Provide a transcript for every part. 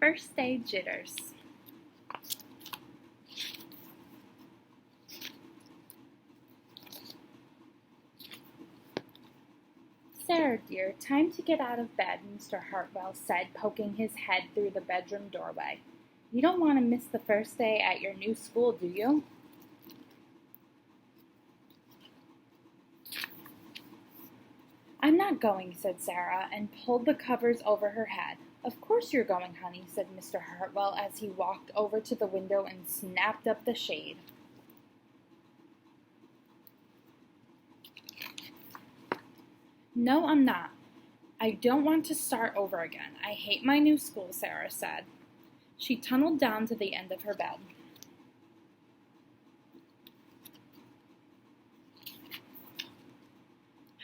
First day jitters. Sarah, dear, time to get out of bed, Mr. Hartwell said, poking his head through the bedroom doorway. You don't want to miss the first day at your new school, do you? I'm not going, said Sarah, and pulled the covers over her head. Of course you're going, honey, said Mr. Hartwell as he walked over to the window and snapped up the shade. No, I'm not. I don't want to start over again. I hate my new school, Sarah said. She tunneled down to the end of her bed.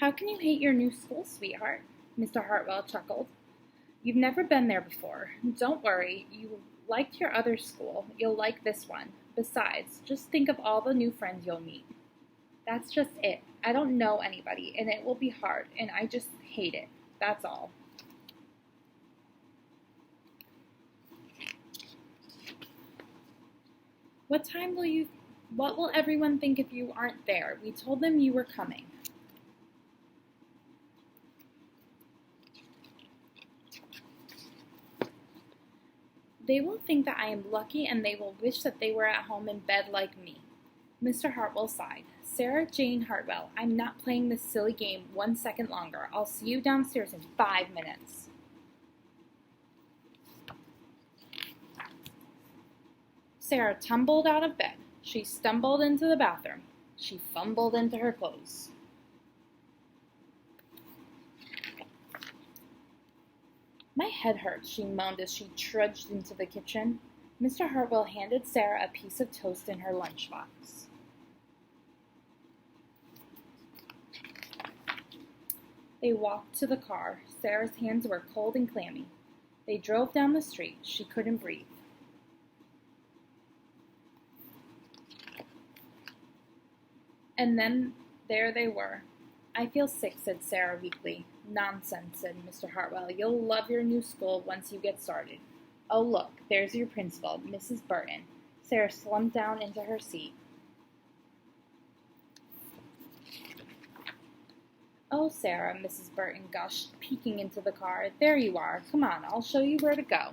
How can you hate your new school, sweetheart? Mr. Hartwell chuckled. You've never been there before. Don't worry. You liked your other school. You'll like this one. Besides, just think of all the new friends you'll meet. That's just it. I don't know anybody, and it will be hard, and I just hate it. That's all. What will everyone think if you aren't there? We told them you were coming. They will think that I am lucky, and they will wish that they were at home in bed like me. Mr. Hartwell sighed. Sarah Jane Hartwell, I'm not playing this silly game 1 second longer. I'll see you downstairs in 5 minutes. Sarah tumbled out of bed. She stumbled into the bathroom. She fumbled into her clothes. My head hurts, she moaned as she trudged into the kitchen. Mr. Hartwell handed Sarah a piece of toast in her lunchbox. They walked to the car. Sarah's hands were cold and clammy. They drove down the street. She couldn't breathe. And then there they were. I feel sick, said Sarah weakly. Nonsense, said Mr. Hartwell. You'll love your new school once you get started. Oh, look, there's your principal, Mrs. Burton. Sarah slumped down into her seat. Oh, Sarah, Mrs. Burton gushed, peeking into the car. There you are. Come on, I'll show you where to go.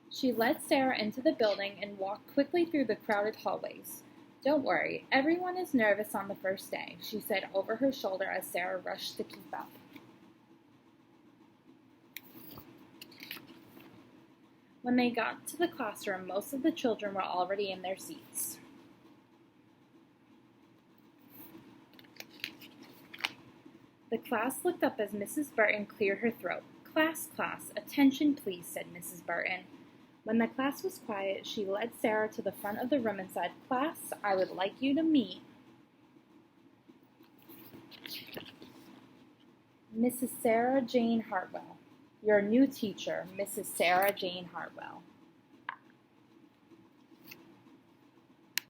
She led Sarah into the building and walked quickly through the crowded hallways. Don't worry, everyone is nervous on the first day, she said over her shoulder as Sarah rushed to keep up. When they got to the classroom, most of the children were already in their seats. The class looked up as Mrs. Burton cleared her throat. Class, attention please, said Mrs. Burton. When the class was quiet, she led Sarah to the front of the room and said, Class, I would like you to meet Mrs. Sarah Jane Hartwell, your new teacher, Mrs. Sarah Jane Hartwell.